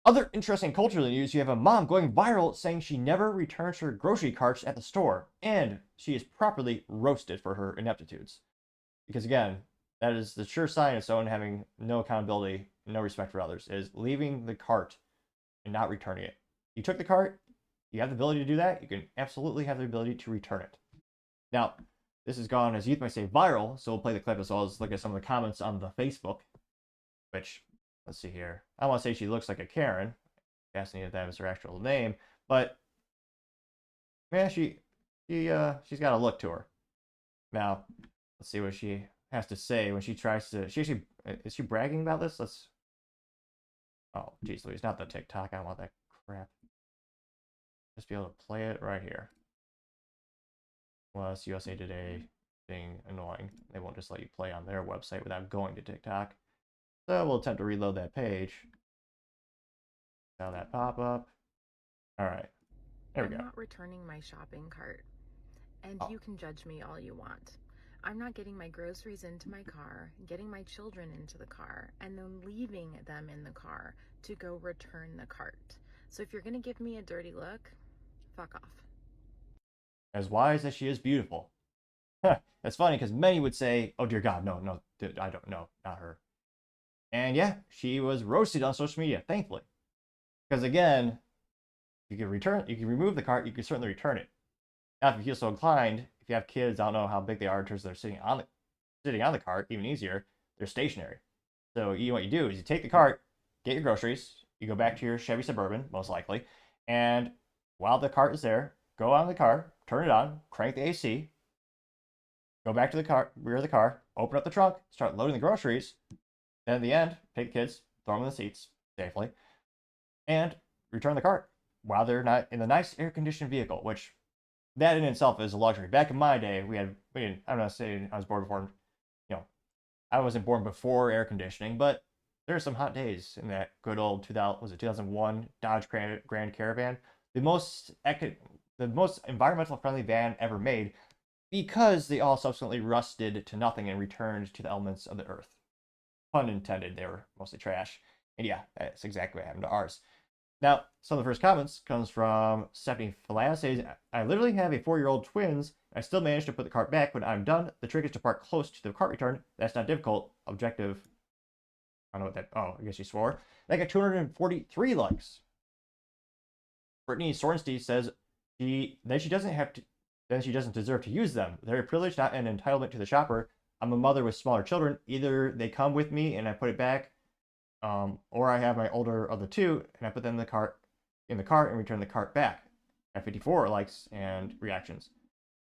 Other interesting cultural news, you have a mom going viral saying she never returns her grocery carts at the store, and she is properly roasted for her ineptitudes. Because again, that is the sure sign of someone having no accountability, no respect for others, is leaving the cart and not returning it. You took the cart, you have the ability to do that, you can absolutely have the ability to return it. Now, this has gone, as youth might say, viral, so we'll play the clip as well as look at some of the comments on the Facebook, which, let's see here. I don't want to say she looks like a Karen, asking if that was her actual name, but man, she's got a look to her. Now, let's see what she has to say when she tries to. She actually is she bragging about this? Let's. Oh, geez, Louise, not the TikTok. I don't want that crap. Just be able to play it right here. Well, it's USA Today being annoying. They won't just let you play on their website without going to TikTok. So we'll attempt to reload that page. Now that pop up. All right, there we I'm go. not returning my shopping cart, and Oh, you can judge me all you want. I'm not getting my groceries into my car, getting my children into the car, and then leaving them in the car to go return the cart. So if you're going to give me a dirty look, fuck off. as wise as she is beautiful. That's funny because many would say, "Oh dear God, no, no, I don't know, not her." And yeah, she was roasted on social media, thankfully, because again, you can remove the cart, you can certainly return it. Now, if you feel so inclined, if you have kids, I don't know how big they are in terms of they're sitting on the cart, even easier. They're stationary. So what you do is you take the cart, get your groceries, you go back to your Chevy Suburban, most likely, and while the cart is there, go on the car, turn it on, crank the AC, go back to the car, rear of the car, open up the trunk, start loading the groceries. Then at the end, take the kids, throw them in the seats safely, and return the cart while they're not in the nice air-conditioned vehicle, which that in itself is a luxury. Back in my day, I'm not saying I was born before, you know, I wasn't born before air conditioning, but there are some hot days in that good old 2000, was it 2001 Dodge Grand Caravan, the most environmental friendly van ever made, because they all subsequently rusted to nothing and returned to the elements of the earth. Pun intended, they were mostly trash. And yeah, that's exactly what happened to ours. Now, some of the first comments comes from Stephanie Falaz says, I literally have a 4-year-old twins. I still managed to put the cart back when I'm done. The trick is to park close to the cart return. That's not difficult. Objective. I don't know what that. Oh, I guess she swore. I got 243 likes. Brittany Sorenstein says she doesn't have to. Then she doesn't deserve to use them. They're a privilege, not an entitlement to the shopper. I'm a mother with smaller children. Either they come with me and I put it back, or I have my older of the two and I put them in the cart and return the cart back. At 54 likes and reactions.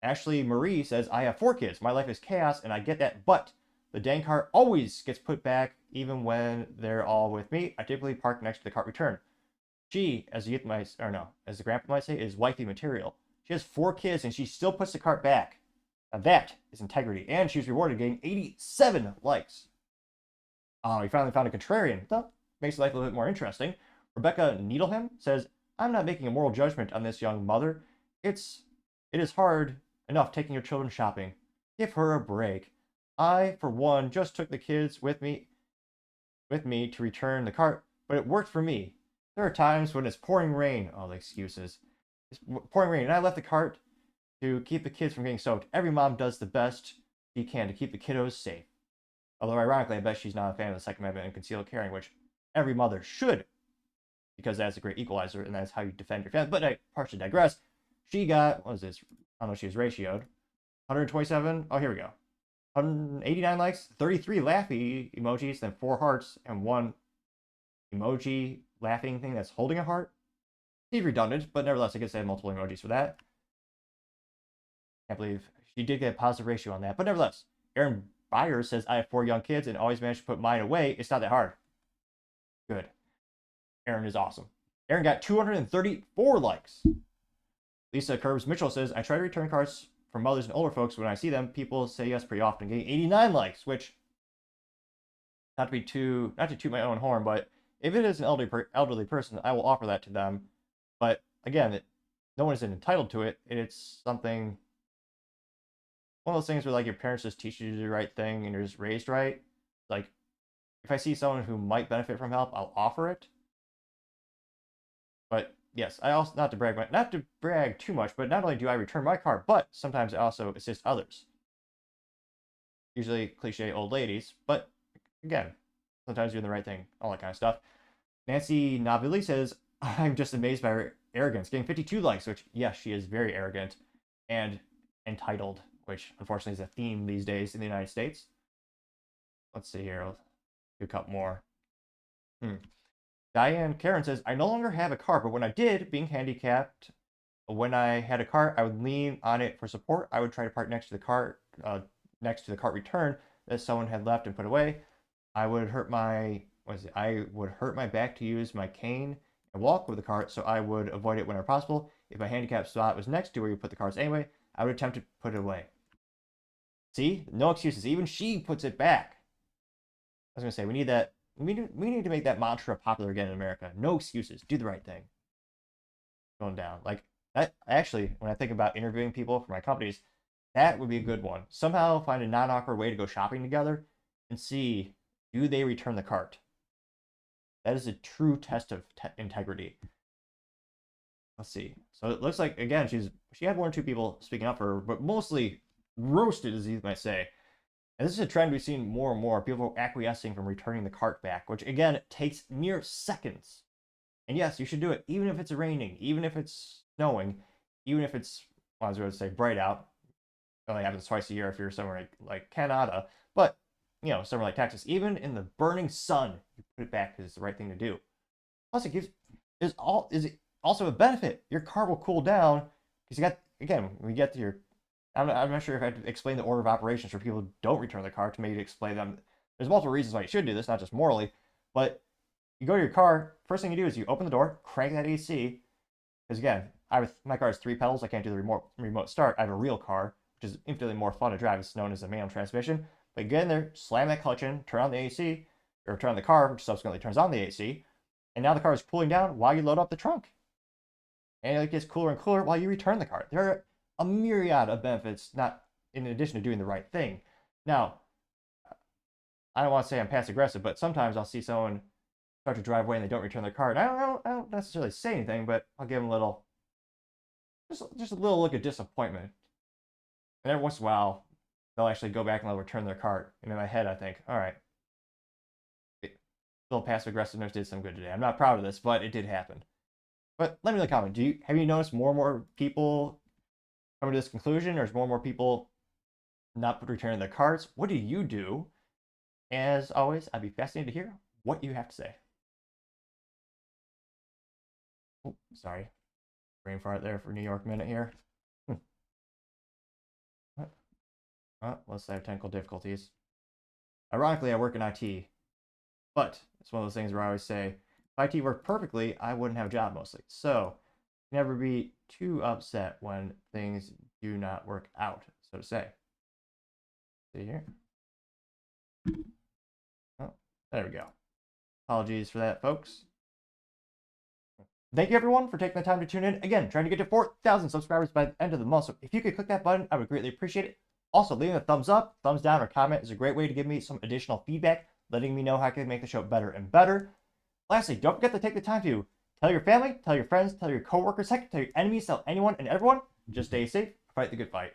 Ashley Marie says, I have 4 kids. My life is chaos and I get that, but the dang cart always gets put back even when they're all with me. I typically park next to the cart return. She, as the youth might, or no, as the grandpa might say, is wifey material. She has 4 kids and she still puts the cart back. Now that is integrity. And she was rewarded getting 87 likes. We finally found a contrarian. That makes life a little bit more interesting. Rebecca Needleham says, I'm not making a moral judgment on this young mother. It is hard enough taking your children shopping. Give her a break. I, for one, just took the kids with me to return the cart, but it worked for me. There are times when it's pouring rain. Oh, the excuses. It's pouring rain, and I left the cart to keep the kids from getting soaked. Every mom does the best she can to keep the kiddos safe. Although, ironically, I bet she's not a fan of the Second Amendment and concealed carrying, which every mother should, because that's a great equalizer, and that's how you defend your family. But I partially digress. She got, what was this? I don't know, she was ratioed. 127. Oh, here we go. 189 likes, 33 laughy emojis, then 4 hearts, and 1 emoji laughing thing that's holding a heart. He's redundant, but nevertheless, I guess I had multiple emojis for that. Can't believe she did get a positive ratio on that. But nevertheless, Aaron Byers says, I have 4 young kids and always manage to put mine away. It's not that hard. Good. Aaron is awesome. Aaron got 234 likes. Lisa Curbs Mitchell says, I try to return cards from mothers and older folks. When I see them, people say yes pretty often, getting 89 likes, which, not to toot my own horn, but if it is an elderly person, I will offer that to them. But again, no one is entitled to it. It's something, one of those things where like your parents just teach you to do the right thing and you're just raised right. Like, if I see someone who might benefit from help, I'll offer it. But yes, I also, not to brag too much, but not only do I return my car, but sometimes I also assist others. Usually cliche old ladies, but again, sometimes doing the right thing, all that kind of stuff. Nancy Navili says, I'm just amazed by her arrogance, getting 52 likes, which, yes, she is very arrogant and entitled, which unfortunately is a theme these days in the United States. Let's see here. I'll do a couple more. Diane Karen says, I no longer have a car, but when I did, being handicapped, when I had a car, I would lean on it for support. I would try to park next to the cart return that someone had left and put away. I would hurt my back to use my cane and walk with the cart, so I would avoid it whenever possible. If my handicap spot was next to where you put the carts anyway, I would attempt to put it away. See? No excuses. Even she puts it back. I was gonna say, we need that. We need to make that mantra popular again in America. No excuses. Do the right thing. Going down. Like, that, actually, when I think about interviewing people for my companies, that would be a good one. Somehow find a non-awkward way to go shopping together and see, do they return the cart? That is a true test of integrity. Let's see. So it looks like, again, she had one or two people speaking up for her, but mostly roasted, as you might say. And this is a trend we've seen more and more. People acquiescing from returning the cart back, which, again, takes mere seconds. And yes, you should do it, even if it's raining, even if it's snowing, even if it's, well, I was going to say bright out. It only happens twice a year if you're somewhere like Canada. But, you know, somewhere like Texas, even in the burning sun, you put it back because it's the right thing to do. Plus, it is also a benefit. Your car will cool down because you got, again, when we get to your, I'm not sure if I have to explain the order of operations for people who don't return the car to maybe explain them. There's multiple reasons why you should do this, not just morally, but you go to your car, first thing you do is you open the door, crank that AC, because again, my car has 3 pedals, I can't do the remote start. I have a real car, which is infinitely more fun to drive. It's known as a manual transmission. But you get in there, slam that clutch in, turn on the AC, or turn on the car, which subsequently turns on the AC, and now the car is cooling down while you load up the trunk. And it gets cooler and cooler while you return the car. There are a myriad of benefits, not in addition to doing the right thing. Now, I don't want to say I'm passive aggressive, but sometimes I'll see someone start to drive away and they don't return their car. And I don't necessarily say anything, but I'll give them a little, just a little look of disappointment. And every once in a while, they'll actually go back and they'll return their cart. And in my head, I think, all right, little passive aggressiveness did some good today. I'm not proud of this, but it did happen. But let me know in the comment. Have you noticed more and more people coming to this conclusion, or is more and more people not returning their carts? What do you do? As always, I'd be fascinated to hear what you have to say. Oh, sorry. Brain fart there for New York minute here. Let's say technical difficulties. Ironically, I work in IT, but it's one of those things where I always say, if IT worked perfectly, I wouldn't have a job mostly. So, never be too upset when things do not work out, so to say. See here? Oh, there we go. Apologies for that, folks. Thank you, everyone, for taking the time to tune in. Again, trying to get to 4,000 subscribers by the end of the month, so if you could click that button, I would greatly appreciate it. Also, leaving a thumbs up, thumbs down, or comment is a great way to give me some additional feedback, letting me know how I can make the show better and better. Lastly, don't forget to take the time to tell your family, tell your friends, tell your coworkers, heck, tell your enemies, tell anyone and everyone. Just stay safe, fight the good fight.